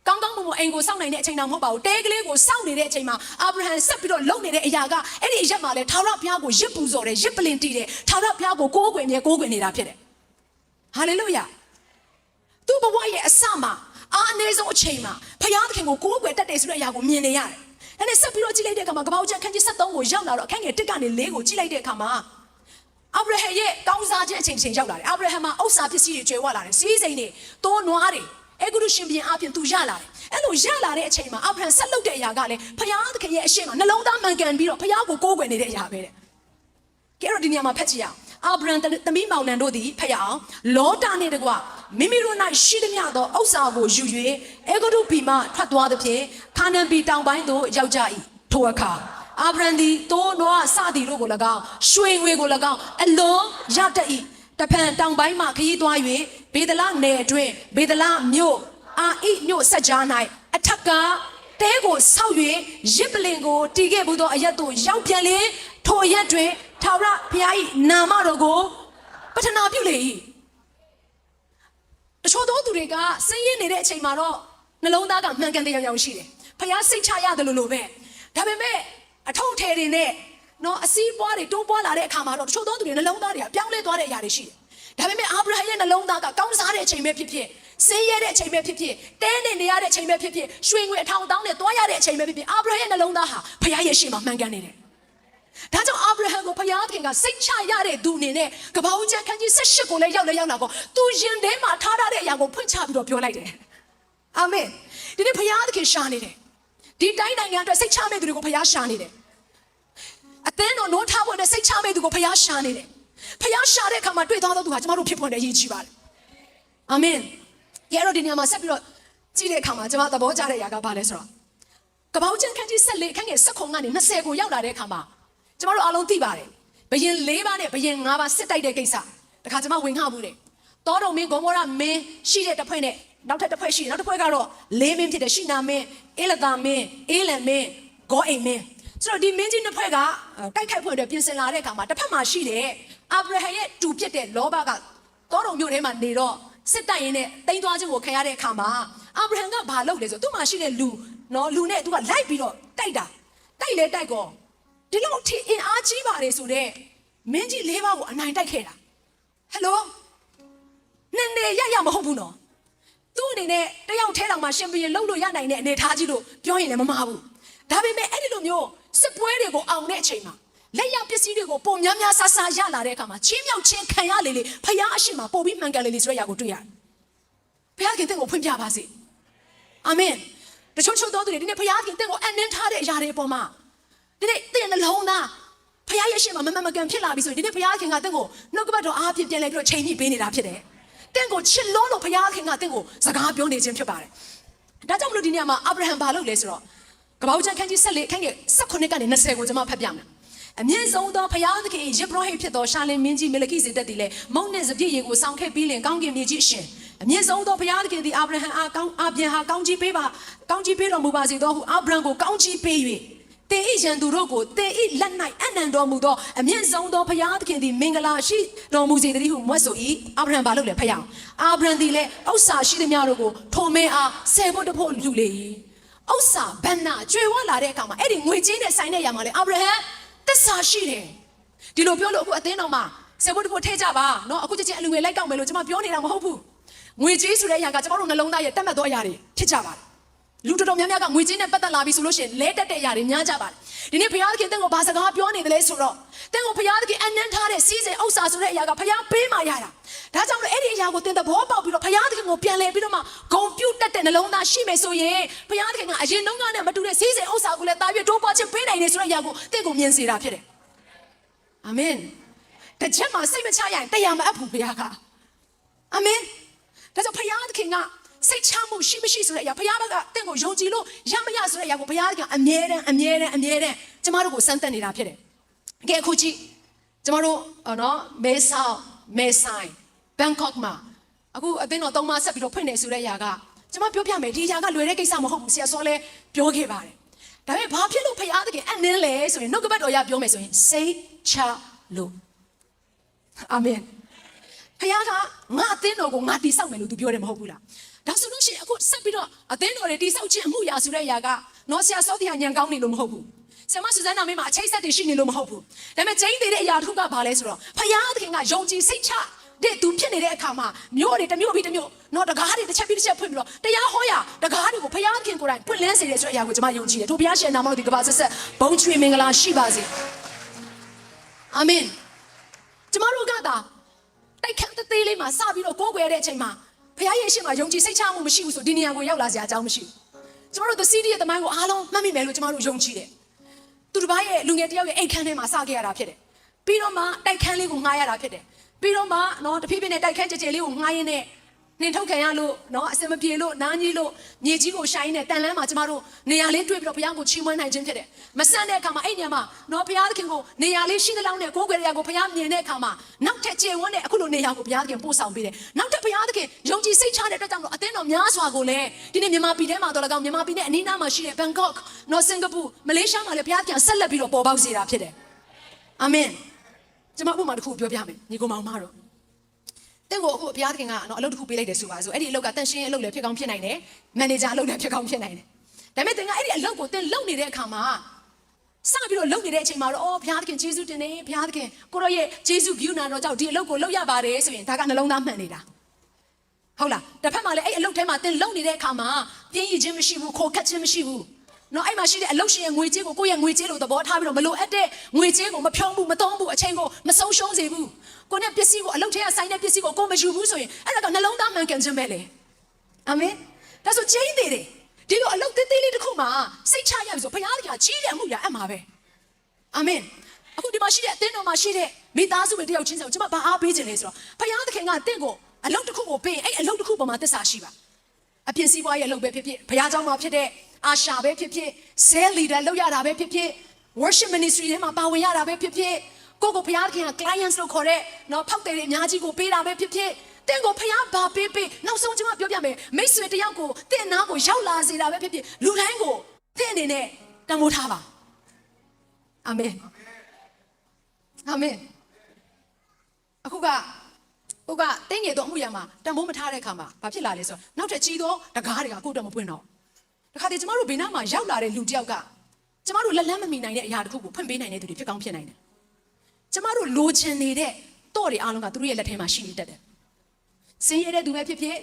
ကောင်းကောင်းမွန်မွန်အိမ်ကိုစောင့်နိုင်တဲ့အချိန်တောင်မဟုတ်ပါဘူးတဲကလေးကိုစောင့်နေတဲ့အချိန်မှာအာဗြဟံဆက်ပြီးတော့လုံနေတဲ့အရာကအဲ့ဒီအရက်မှာလဲထာဝရဘုရားကိုရစ်ပူဇော်တယ်ရစ်ပလင်တည်တယ်ထာဝရဘုရားကိုကိုးကွယ်နေတာဖြစ်တယ်ဟာလေလုယာသူ့ဘဝရဲ့အစမှာအားအနည်းဆုံးအချိန်မှာဘုရားသခင်ကိုကိုးကွယ်တတ်တယ်ဆိုတဲ့အရာကိုမြင်နေရတယ်အဲ့ဒါဆက်ပြီးတော့ကြည့်လိုက်တဲ့အခါမှာကပ္ပဦးကျမ်းခန်းကြီး73ကိုရောက်လာတော့အခန်းငယ်1ကနေ4ကိုကြည့်လိုက်တဲ့အခါမှာအာဗြဟံရဲ့ကောင်းစားခြင်းအချိန်ရောက်လာတယ်အာဗြဟံမှာဥစ္စာပစ္စည်းတွေကျွေးဝလာတယ်စီးစိမ်တွေတိုးနွားတွေအေဂုရုရှင်ပြန်အပြင်သူရလာတယ်အဲ့လိုရလာတဲ့အချိန်မှာအာဗြဟံဆက်လုပ်တဲ့အရာကလည်းဘုရားသခင်ရဲ့အရှိန်မှာနှလုံးသားမှန်ကန်ပြီးတော့ဘုရားကိုကိုးကွယ်နေတဲ့အရာပဲတဲ့ကဲတော့ဒီနေရာမှာဖတ်ကြည့်ရအောင်အာဗြဟံသမီးမောင်နှံတို့သည်ဖတ်ရအောင်လောတာနှင့်တကွမိမိတို့၌ရှိသမျှသောဥစ္စာကိုယူ၍အေဂုရုပြည်မှထွက်သွားသဖြင့်ခါနန်ပြည်တောင်ပိုင်းသို့ရောက်ကြ၏ထိုအခါအာဗြဟံသည်တိုးနွားစသည်တို့ကို၎င်းရွှေငွေကို၎င်းအလွန်ရတတ်၏တဖန်တောင်ပိုင်းမှခရီးသွား၍ဘေဒလနယ်အတွင်းဘေဒလမြို့အာဣမြို့ဆက်ကြား၌အထက်ကတဲကိုဆောက်၍ရစ်ပလင်ကိုတီးခဲ့မှုသောအရက်သို့ရောက်ပြန်လေထိုရက်တွင်ထာဝရဘုရား၏နာမတော်ကိုပဌနာပြုလေ၏တချို့သောသူတွေကဆင်းရဲနေတဲ့အချိန်မှာတော့နှလုံးသားကမှန်ကန်တရားရောင်ရှိတယ်ဘုရားစိတ်ချရတယ်လို့ပဲဒါပေမဲ့အထုံးထဲတွေနဲ့နော်အစည်းပွားတွေတိုးပွားလာတဲ့အခါမှာတော့တချို့သောသူတွေနှလုံးသားတွေကပြောင်းလဲသွားတဲ့အရာတွေရှိတယ်ဒါပေမဲ့အာဗြဟံရဲ့နှလုံးသားကကောင်းစားတဲ့အချိန်ပဲဖြစ်ဖြစ်ဆင်းရဲတဲ့အချိန်ပဲဖြစ်ဖြစ်တဲနေရတဲ့အချိန်ပဲဖြစ်ဖြစ်ရွှေငွေအထောင်တောင်းနဲ့တွားရတဲ့အချိန်ပဲဖြစ်ဖြစ်အာဗြဟံရဲ့နှလုံးသားဟာဘုရားရဲ့ရှေ့မှာမှန်ကန်နေတယ်ဒါကြောင့်အာဗြဟံကိုဘုရားခင်ကစိတ်ချရတဲ့သူအနေနဲ့ကပ္ပဦးကျမ်းခန်းကြီး18ကိုလည်းရောက်လာပေါ့သူရင်ထဲမှာထားတဲ့အရာကိုဖွင့်ချပြီးတော့ပြောလိုက်တယ်အာမင်ဒီနေ့ဘုရားသခင်ရှာနေတယ်ဒီတိုင်းနိုင်ငံအတွက်စိတ်ချမဲ့သူတွေကိုဘုရားရှာနေတယ်အသင်းတော်နိုးထားဖို့နဲ့စိတ်ချမဲ့သူကိုဘုရားရှာနေတယ်ဘုရားရှာတဲ့အခါမှာတွေ့သွားသောသူဟာကျမတို့ဖြစ်ပေါ်နေရည်ကြီးပါတယ်အာမင်ရဲ့တော့ဒီနေရာမှာဆက်ပြီးတော့ကြည့်တဲ့အခါမှာကျမသဘောကျတဲ့အရာကဘာလဲဆိုတော့ ကပောက်ကျန်ခန်းကြီး14ခန်းငယ်16ကနေ20ကိုရောက်လာတဲ့အခါမှာကျမတို့အားလုံးသိပါတယ်ဘယင်4ပါးနဲ့ဘယင်5ပါးစစ်တိုက်တဲ့ကိစ္စတခါကျမဝင်ခမှုတယ်တောတော်မင်းဂေါမောရမင်းရှိတဲ့တစ်ဖွဲ့နဲ့နောက်ထပ်တစ်ဖွဲ့ရှိနောက်တစ်ဖွဲ့ကတော့4မင်းဖြစ်တဲ့ရှိနာမင်းအေလသာမင်းအေလန်မင်းဂေါအိမ်မင်းဆိုတော့ဒီမင်းကြီးနှစ်ဖွဲ့ကတိုက်ခိုက်ဖွဲ့အတွက်ပြင်ဆင်လာတဲ့အခါမှာတစ်ဖက်မှာရှိတဲ့အာဗြဟံရဲ့တူပြစ်တဲ့လောဘကတောတော်မြို့ထဲမှာနေတော့စစ်တိုက်ရင်းနဲ့တိမ်သွားခြင်းကိုခံရတဲ့အခါမှာအာဗြဟံကဘာလုပ်လဲဆိုသူ့မှာရှိတဲ့လူနော်လူနဲ့သူကလိုက်ပြီးတော့တိုက်တာတိုက်လေတိုက်ကောဒီလောက်ထိအင်အားကြီးပါတယ်ဆိုတော့မင်းကြီး၄ပါးကိုအနိုင်တိုက်ခဲ့တာဟယ်လိုနည်းနည်းရမဟုတ်ဘူးနော်သူ့အနေနဲ့တယောက်ထဲတောင်မှရှင်ဘရင်လှုပ်လို့ရနိုင်တဲ့အနေထားကြီးလို့ပြောရင်လည်းမမှားဘူးဒါပေမဲ့အဲ့ဒီလိုမျိုးစစ်ပွဲတွေကိုအောင်တဲ့အချိန်မှာလက်ရပစ္စည်းတွေကိုပုံများများဆဆရလာတဲ့အခါမှာချင်းမြောက်ချင်းခံရလေလေဖယားအရှိမပို့ပြီးမှန်ကန်လေလေဆိုတဲ့အရာကိုတွေ့ရတယ်ဘုရားခင်တင့်ကိုဖွင့်ပြပါစေအာမင်တချို့သောသူတွေဒီနေ့ဘုရားခင်တင့်ကိုအနင်းထားတဲ့အရာတွေအပေါ်မှာဒီနေ့တင့်နှလုံးသားဘုရားရဲ့ရှေ့မှာမကန်ဖြစ်လာပြီဆိုရင်ဒီနေ့ဘုရားခင်ကတင့်ကိုနှုတ်ကပတ်တော်အားဖြင့်ပြန်လဲပြီးတော့ချိန်ညှိပေးနေတာဖြစ်တယ်တင့်ကိုချစ်လို့ဘုရားခင်ကတင့်ကိုစကားပြောနေခြင်းဖြစ်ပါတယ်ဒါကြောင့်မလို့ဒီနေ့မှာအာဗြဟံဘာလုပ်လဲဆိုတော့ကပောက်ကျန်ခန်းကြီး14ခန်းငယ်18ကနေ20ကိုကျွန်မဖတ်ပြမယ်အမြင့်ဆုံးသောဘုရားသခင်ယေဘရဟိဖြစ်သောရှာလင်မင်းကြီးမေလခိဇေဒက်သည်လည်းမုန်နှင့်စပြည့်ရေကိုဆောင်ခဲ့ပြီးလင်ကောင်းကင်မြေကြီးအရှင်အမြင့်ဆုံးသောဘုရားသခင်သည်အာဗြဟံအားအာပြန်ဟာကောင်းကြီးပေးတော်မူပါစေသောဟုအာဗြဟံကိုကောင်းကြီးပေး၍တင်ဤရန်သူတို့ကိုတင်ဤလက်၌အနံတော်မူသောအမြင့်ဆုံးသောဘုရားသခင်သည်မင်္ဂလာရှိတော်မူစေတည်းဟုမွတ်ဆို၏အာဗြဟံဘာလုပ်လဲဖျောင်းအာဗြဟံသည်လည်းဥစ္စာရှိသည်များတို့ကိုထိုမင်းအားဆယ်ဖို့တဖို့လူလေ၏ဥစ္စာဘဏ္ဍကျွေဝလာတဲ့အခါမှာအဲ့ဒီငွေကြေးနဲ့ဆိုင်တဲ့ຢာမှာလေအာဗြဟံသစ္စာရှိတယ်ဒီလိုပြောလို့အခုအသင်းတော်မှာဆယ်ဖို့တဖို့ထဲကြပါเนาะအခုချက်ချင်းအလူငွေလိုက်ကောက်မယ်လို့ကျွန်မပြောနေတာမဟုတ်ဘူးငွေကြေးဆိုတဲ့အရာကကျွန်တော်တို့နှလုံးသားရဲ့တတ်မှတ်သောအရာတွေဖြစ်ကြပါတယ်လူတော်တော်များများကငွေကြေးနဲ့ပတ်သက်လာပြီဆိုလို့ရှိရင်လဲတက်တဲ့အရာတွေများကြပါတယ်ဒီနေ့ဘုရားသခင်တင့်ကိုဘာစကားပြောနေတယ်လဲဆိုတော့တင့်ကိုဘုရားသခင်အနမ်းထားတဲ့စီးစိမ်ဥစ္စာဆိုတဲ့အရာကဘုရားပေးမှရတာဒါကြောင့်လည်းအဲ့ဒီအရာကိုတင်သဘောပေါက်ပြီးတော့ဘုရားသခင်ကိုပြန်လဲပြီးတော့မှဂုံပြုတ်တတ်တဲ့နှလုံးသားရှိမယ်ဆိုရင်ဘုရားသခင်ကအရင်တုန်းကနဲ့မတူတဲ့စီးစိမ်ဥစ္စာကိုလည်းတာပြီးတိုးပွားခြင်းပေးနိုင်တယ်ဆိုတဲ့အရာကိုတင့်ကိုမြင်စေတာဖြစ်တယ်အာမင်တစ်ချက်မှစိတ်မချရရင်တရားမအပ်ဘူးဘုရားကအာမင်ဒါကြောင့်ဘုရားသခင်ကစိတ်ချမှုရှိမရှိဆိုတဲ့အရာဘုရားကတင့်ကိုယုံကြည်လို့ရမရဆိုတဲ့အရာကိုဘုရားကအမြဲတမ်းကျမတို့ကိုစမ်းသပ်နေတာဖြစ်တယ်။ကဲအခုကြည့်ကျမတို့နော်မဲဆိုင်ဘန်ကောက်မှာအခုအသင်းတော်3လဆက်ပြီးတော့ဖွင့်နေဆိုတဲ့အရာကကျမပြောပြမယ်ဒီအရာကလွယ်တဲ့ကိစ္စမဟုတ်ဘူးဆရာစောလဲပြောခဲ့ပါတယ်။ဒါပေမဲ့ဘာဖြစ်လို့ဘုရားသခင်အနည်းလဲဆိုရင်နှုတ်ကပတ်တော်ရပြောမယ်ဆိုရင်စိတ်ချလို့အာမင်ဘုရားကငါအသင်းတော်ကိုငါတည်ဆောက်မယ်လို့သူပြောတယ်မဟုတ်ဘူးလားဒါဆိုလို့ရှိရင်အခုဆက်ပြီးတော့အသင်းတော်တွေတိဆောက်ခြင်းအမှုရာဆိုတဲ့အရာကနော်ဆရာစောတရားညံကောင်းနေလို့မဟုတ်ဘူးဆရာမဆူဇန်နာမင်းမှာအချိတ်ဆက်တွေရှိနေလို့မဟုတ်ဘူးဒါပေမဲ့ကျင်းသေးတဲ့အရာတစ်ခုကဘာလဲဆိုတော့ဖယားသခင်ကယုံကြည်စိတ်ချတဲ့သူဖြစ်နေတဲ့အခါမှာမျိုးတွေတစ်မျိုးပြီးတစ်မျိုးနော်တကားတွေတစ်ချက်ပြီးတစ်ချက်ဖွင့်ပြီးတော့တရားဟောရတကားတွေကိုဖယားသခင်ကိုယ်တိုင်ပွင့်လန်းစေတယ်ဆိုတဲ့အရာကိုကျွန်မယုံကြည်တယ်ထို့ဘုရားရှင်နာမတော်ဒီကဘာဆက်ဆက်ဘုံချွေမင်္ဂလာရှိပါစေအာမင်ကျွန်တော်တို့ကသာတိုက်ခတ်သေးလေးမှာစပြီးတော့ကိုးကွယ်တဲ့အချိန်မှာဘုရားရဲ့ရှေ့မှာယုံကြည်စိတ်ချမှုမရှိဘူးဆိုဒီနေရာကိုရောက်လာစရာအကြောင်းမရှိဘူးကျမတို့ The City ရဲ့တမိုင်းကိုအားလုံးမှတ်မိမယ်လို့ကျမတို့ယုံကြည်တယ်သူတစ်ပါးရဲ့လူငယ်တယောက်ရဲ့အိတ်ခမ်းထဲမှာစခဲ့ရတာဖြစ်တယ်ပြီးတော့မှတိုက်ခန်းလေးကိုငှားရတာဖြစ်တယ်ပြီးတော့မှနော်တဖြည်းဖြည်းနဲ့တိုက်ခန်းကြဲကြဲလေးကိုငှားရင်းနဲ့နှင်ထုတ်ခံရလို့နော်အစင်မပြေလို့နားကြီးလို့မြေကြီးကိုရှိုင်းနဲ့တန်လန်းမှာကျမတို့နေရာလေးတွေ့ပြီးတော့ဘုရားကိုချီးမွမ်းနိုင်ခြင်းဖြစ်တယ်မဆန့်တဲ့အခါမှာအဲ့ညမှာနော်ဘုရားသခင်ကိုနေရာလေးရှိတဲ့လောက်နဲ့ကိုးကွယ်တဲ့ရာကိုဘုရားမြင်တဲ့အခါမှာနောက်ထပ်ကျေဝန်းတဲ့အခုလိုနေရာကိုဘုရားသခင်ပို့ဆောင်ပေးတယ်နောက်ထပ်ဘုရားသခင်ယုံကြည်စိတ်ချတဲ့အတွက်ကြောင့်လို့အသင်းတော်များစွာကိုလည်းဒီနေ့မြန်မာပြည်ထဲမှာတော့လည်းကောင်းမြန်မာပြည်နဲ့အနီးနားမှာရှိတဲ့ဘန်ကောက်နော်စင်ကာပူမလေးရှားမှာလည်းဘုရားသခင်ဆက်လက်ပြီးတော့ပေါ်ပေါက်စေတာဖြစ်တယ်အာမင်ကျွန်မဥပမာတစ်ခုပြောပြမယ်ညီကောင်မောင်မတော်တဲ့ကိုအခုဘုရားသခင်ကနော်အလုပ်တစ်ခုပေးလိုက်တယ်ဆိုပါဆိုအဲ့ဒီအလုပ်ကတန်ရှင်းအလုပ်လည်းဖြစ်ကောင်းဖြစ်နိုင်တယ်မန်နေဂျာအလုပ်လည်းဖြစ်ကောင်းဖြစ်နိုင်တယ်ဒါပေမဲ့သင်ကအဲ့ဒီအလုပ်ကိုသင်လုပ်နေတဲ့အခါမှာစပြီးတော့လုပ်နေတဲ့အချိန်မှာတော့ဘုရားသခင်ယေရှုတင်တယ်ဘုရားသခင်ကိုရောရဲ့ယေရှုဂရုဏာတော်ကြောင့်ဒီအလုပ်ကိုလုပ်ရပါတယ်ဆိုရင်ဒါကနှလုံးသားမှန်နေတာဟုတ်လားတစ်ဖက်မှာလည်းအဲ့အလုပ်ထဲမှာသင်လုပ်နေတဲ့အခါမှာပြင်းရခြင်းမရှိဘူးခိုခတ်ခြင်းမရှိဘူးနော်အဲ့မှာရှိတဲ့အလုပ်ရှင်ရဲ့ငွေကြေးကိုကိုယ့်ရဲ့ငွေကြေးလို့သဘောထားပြီးတော့မလိုအပ်တဲ့ငွေကြေးကိုမဖြောင်းဘူးမသုံးဘူးအချိန်ကိုမဆုံးရှုံးစေဘူးကိုနဲ့ပစ္စည်းကိုအလုပ်ထဲကဆိုင်တဲ့ပစ္စည်းကိုကိုမယူဘူးဆိုရင်အဲ့ဒါကနှလုံးသားမှန်ကန်ခြင်းပဲလေအာမင်ဒါဆိုကျင်းသေးတယ်ဒီလိုအလုပ်သေးသေးလေးတစ်ခုမှာစိတ်ချရပြီဆိုဘုရားသခင်ကြီးတဲ့အမှုရာအမှားပဲအာမင်အခုဒီမှာရှိတဲ့အသင်းတော်မှာရှိတဲ့မိသားစုတွေတယောက်ချင်းစီကိုကျွန်မဘာအားပေးခြင်းလဲဆိုတော့ဘုရားသခင်ကတင့်ကိုအလုပ်တစ်ခုကိုပေးအဲ့အလုပ်တစ်ခုပေါ်မှာသစ္စာရှိပါအပြည့်စည်းပွားရဲ့အလုပ်ပဲဖြစ်ဖြစ်ဘုရားကျောင်းမှာဖြစ်တဲ့ အာရှာပဲဖြစ်ဖြစ် cell leader လောက်ရတာပဲဖြစ်ဖြစ် worship ministry ထဲမှာပါဝင်ရတာပဲဖြစ်ဖြစ်ကိုဘုရားခင်က clients လို့ခေါ်တဲ့နော်ဖောက်တယ်တွေအများကြီးကိုပေးတာပဲဖြစ်ဖြစ်တင့်ကိုဘုရားဘာပေးနောက်ဆုံးကျွန်မပြောပြမယ်မိတ်ဆွေတယောက်ကိုတင့်နာကိုရောက်လာစေတာပဲဖြစ်ဖြစ်လူတိုင်းကိုတင့်အနေနဲ့တန်ဖိုးထားပါအာမင်အာမင်အခုကတင်းငယ်တော့အမှုရမှာတန်ဖိုးမထားတဲ့အခါမှာဘာဖြစ်လာလဲဆိုတော့နောက်ထပ်ကြီးသောတကားတွေကကိုယ်တော့မပွင့်တော့တခါတည်းကျမတို့ဘေးနားမှာရောက်လာတဲ့လူတယောက်ကကျမတို့လက်လန်းမမီနိုင်တဲ့အရာတစ်ခုကိုဖွင့်ပေးနိုင်တဲ့သူတွေဖြစ်ကောင်းဖြစ်နိုင်တယ်ကျမတို့လိုချင်နေတဲ့တော့တွေအားလုံးကသူတို့ရဲ့လက်ထဲမှာရှိနေတတ်တယ်စင်ရတဲ့သူပဲဖြစ်ဖြစ်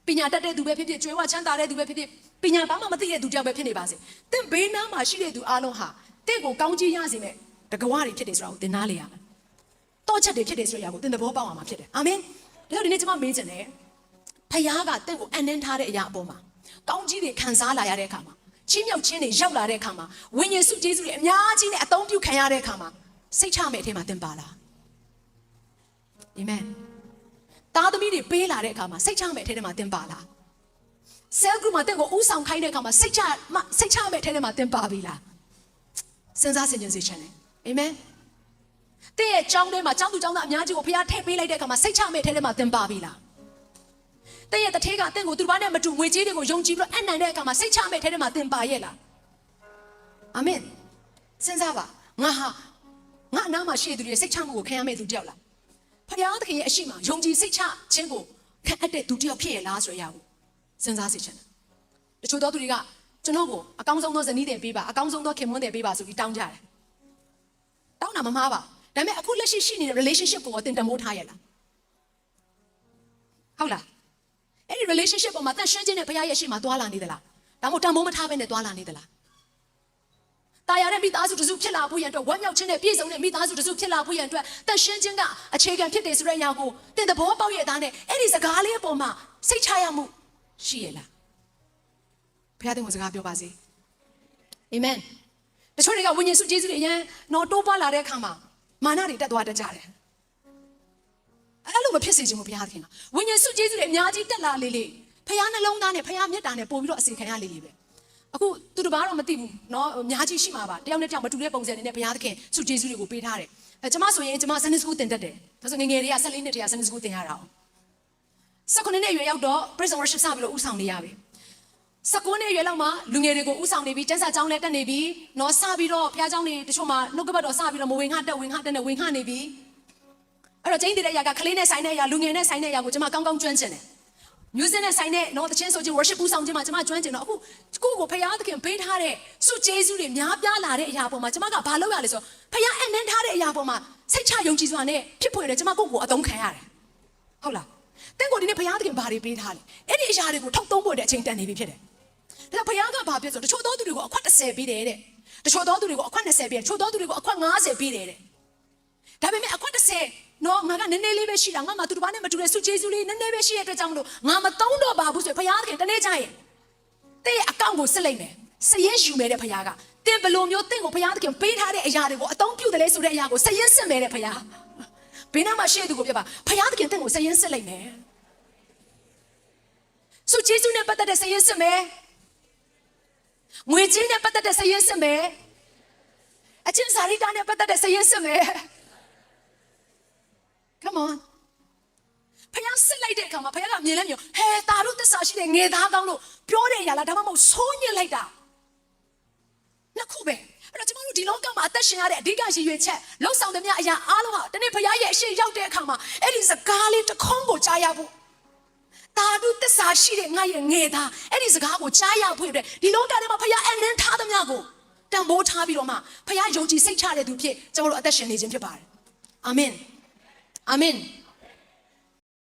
ပညာတတ်တဲ့သူပဲဖြစ်ဖြစ်ကျွေးဝချမ်းသာတဲ့သူပဲဖြစ်ဖြစ်ပညာဘာမှမသိတဲ့သူတယောက်ပဲဖြစ်နေပါစေတင့်ဘေးနားမှာရှိတဲ့သူအားလုံးဟာတင့်ကိုကောင်းကြီးရစေမဲ့တကဝတွေဖြစ်တယ်ဆိုတာကိုသင်နားလေရမယ်တော့ချက်တွေဖြစ်တယ်ဆိုတဲ့အရာကိုသင်သဘောပေါက်အောင်မှာဖြစ်တယ်အာမင်ဒါကြောင့်ဒီနေ့ကျွန်မမေးချင်တယ်ဖခင်ကတင့်ကိုအနှင်းထားတဲ့အရာအပေါ်မှာကောင်းကြီးတွေခံစားလာရတဲ့အခါမှာချီးမြှောက်ခြင်းတွေရောက်လာတဲ့အခါမှာဝိညာဉ်စုကျေးဇူးတွေအများကြီးနဲ့အသုံးပြုခံရတဲ့အခါမှာစိတ်ချမဲ့အထက်မှာသင်ပါလားအာမင်သားသမီးတွေပေးလာတဲ့အခါမှာစိတ်ချမဲ့အထက်မှာသင်ပါလား cell group မှာတင့်ကိုဥဆောင်ခိုင်းတဲ့အခါမှာစိတ်ချမဲ့အထက်မှာသင်ပါပြီလားစဉ်းစားဆင်ခြင်စေချင်တယ်အာမင်တဲ့ရဲ့ကျောင်းထဲမှာကျောင်းသူကျောင်းသားအများကြီးကိုဖခင်ထည့်ပေးလိုက်တဲ့အခါမှာစိတ်ချမဲ့အထက်မှာသင်ပါပြီလားတဲ့ရဲ့တထေးကတင့်ကိုသူတစ်ပါးနဲ့မတူငွေကြေးတွေကိုယုံကြည်ပြီးအနိုင်တဲ့အခါမှာစိတ်ချမဲ့အထက်မှာသင်ပါရဲ့လားအာမင်စဉ်းစားပါငါအနားမှာရှိတဲ့သူတွေစိတ်ချမှုကိုခံရမဲ့သူတယောက်လားဖခင်သခင်ရဲ့အရှိမယုံကြည်စိတ်ချခြင်းကိုခံအပ်တဲ့သူတယောက်ဖြစ်ရလားဆိုရအောင်စဉ်းစားစေချင်တယ်တချို့သောသူတွေကကျွန်တော်ကိုအကောင်းဆုံးသောဇနီးတွေပေးပါအကောင်းဆုံးသောခင်မွန်းတွေပေးပါဆိုပြီးတောင်းကြတယ်တောင်းတာမမှားပါဒါပေမဲ့အခုလက်ရှိနေတဲ့ relationship ကိုသင်တမိုးထားရလားဟုတ်လားအဲ့ဒီ relationship ပေါ်မှာတန်ရှင်းခြင်းနဲ့ဘုရားရဲ့ရှိမှသွားလာနေသလားဒါမှမဟုတ်တမိုးမထားဘဲနဲ့သွားလာနေသလားတာယာတဲ့မိသားစုတစုဖြစ်လာဖို့ရန်အတွက်ဝမ်းမြောက်ခြင်းနဲ့ပြည့်စုံတဲ့မိသားစုတစုဖြစ်လာဖို့ရန်အတွက်တန်ရှင်းခြင်းကအခြေခံဖြစ်တယ်ဆိုတဲ့အရာကိုသင်သဘောပေါက်ရတဲ့နဲ့အဲ့ဒီစကားလေးအပေါ်မှာစိတ်ချရမှုရှိရလားဘုရားသခင်စကားပြောပါစေအာမင်တချို့တွေကဝိညာဉ်စုကျေးဇူးတွေအရင်တော့တိုးပွားလာတဲ့အခါမှာမာနတွေတက်သွားတတ်ကြတယ်အဲ့လိုမဖြစ်စေချင်ဘူးဘုရားသခင်ကဝိညာဉ်စုကျေးဇူးတွေအများကြီးတက်လာလေဘုရားနှလုံးသားနဲ့ဘုရားမြတ်တာနဲ့ပို့ပြီးတော့အစီခံရလေပဲအခုသူတို့ဘာတော့မသိဘူးเนาะအများကြီးရှိမှာပါတယောက်နဲ့တယောက်မတူတဲ့ပုံစံတွေနဲ့ဘုရားသခင်စုကျေးဇူးတွေကိုပေးထားတယ်ကျမဆိုရင်ကျမ Sunday School သင်တတ်တယ်ဒါဆိုငယ်တွေက14နှစ်တည်းက Sunday School သင်ရတာ19နှစ်ရွယ်ရောက်တော့ Praise and Worship စပြီးတော့ဥဆောင်နေရပြီ19နှစ်ရွယ်လောက်မှလူငယ်တွေကိုဥဆောင်နေပြီကျန်းစာကျောင်းလည်းတက်နေပြီเนาะစပြီးတော့ဘုရားကျောင်းတွေတချို့မှာနှုတ်ကပတ်တော်စပြီးတော့မဝင်ခတက်ဝင်ခတက်နဲ့ဝင်ခနေပြီအဲ့တော့ကျင်းတဲ့အရာကခလေးနဲ့ဆိုင်တဲ့အရာလူငယ်နဲ့ဆိုင်တဲ့အရာကိုကျမကောင်းကောင်းကျွမ်းကျင်တယ်music နဲ့ဆိုင်တဲ့နော်တခြင်းဆိုခြင်း worship ပူဆောင်ခြင်းမှာကျမကျွမ်းကျင်တော့အခုကိုယ့်ကိုဖခင်သခင်ပေးထားတဲ့စုကျေးဇူးတွေများပြားလာတဲ့အရာပေါ်မှာကျမကဘာလုပ်ရလဲဆိုဖခင်အနှံထားတဲ့အရာပေါ်မှာစိတ်ချယုံကြည်စွာနဲ့ဖြစ်ဖွယ်တယ်ကျမကိုယ့်ကိုအသုံးခံရတယ်ဟုတ်လားတင့်ကိုဒီနေ့ဖခင်သခင်ဘာတွေပေးထားလဲအဲ့ဒီအရာတွေကိုထောက်သုံးဖို့တဲ့အချိန်တန်နေပြီဖြစ်တယ်ဒါဖခင်ကဘာပြောဆိုတချို့သောသူတွေကိုအခွက်30ပေးတယ်တဲ့တချို့သောသူတွေကိုအခွက်20ပေးတယ်တချို့သောသူတွေကိုအခွက်50ပေးတယ်တဲ့ဒါပေမဲ့အခွက်30နော်ငါကနည်းနည်းလေးပဲရှိတာငါမှသူတစ်ပါးနဲ့မတူတဲ့စုကျေးဇူးလေးနည်းနည်းပဲရှိတဲ့အတွက်ကြောင့်မလို့ငါမသုံးတော့ပါဘူးဆိုရင်ဘုရားသခင်တနေ့ကျရင်တဲ့ရဲ့အကောင့်ကိုစစ်လိုက်မယ်စည်ရင်ယူမယ်တဲ့ဘုရားကတင်ဘလို့မျိုးတင့်ကိုဘုရားသခင်ပေးထားတဲ့အရာတွေကိုအသုံးပြုတယ်လေဆိုတဲ့အရာကိုစည်ရင်စစ်မယ်တဲ့ဘုရားဘေးနားမှာရှိတဲ့သူကိုပြပါဘုရားသခင်တင့်ကိုစည်ရင်စစ်လိုက်မယ်စုကျေးဇူးနဲ့ပတ်သက်တဲ့စည်ရင်စစ်မယ်ငွေကြေးနဲ့ပတ်သက်တဲ့စည်ရင်စစ်မယ်အချင်းစာရိတ္တနဲ့ပတ်သက်တဲ့စည်ရင်စစ်မယ်Come on ဖခင်စစ်လိုက်တဲ့အခါမှာဖခင်ကမြင်လဲမြင်ဟဲတာတို့သစ္စာရှိတဲ့ငယ်သားကောင်းလို့ပြောတဲ့အရာလားဒါမှမဟုတ်ဆိုးညစ်လိုက်တာနှစ်ခုပဲအဲ့တော့ကျမတို့ဒီလောကမှာအသက်ရှင်ရတဲ့အဓိကရည်ရွယ်ချက်လှုပ်ဆောင်တဲ့မြတ်အရာအားလုံးဟာတနေ့ဖခင်ရဲ့အရှိရောက်တဲ့အခါမှာအဲ့ဒီစကားလေးတစ်ခွန်းကိုကြားရဖို့တာတို့သစ္စာရှိတဲ့ငါရဲ့ငယ်သားအဲ့ဒီစကားကိုကြားရဖို့အတွက်ဒီလောကထဲမှာဖခင်အနှင်းထားသမျှကိုတန်ဖိုးထားပြီးတော့မှဖခင်ယုံကြည်စိတ်ချတဲ့သူဖြစ်ကျမတို့အသက်ရှင်နေခြင်းဖြစ်ပါတယ်အာမင်Amen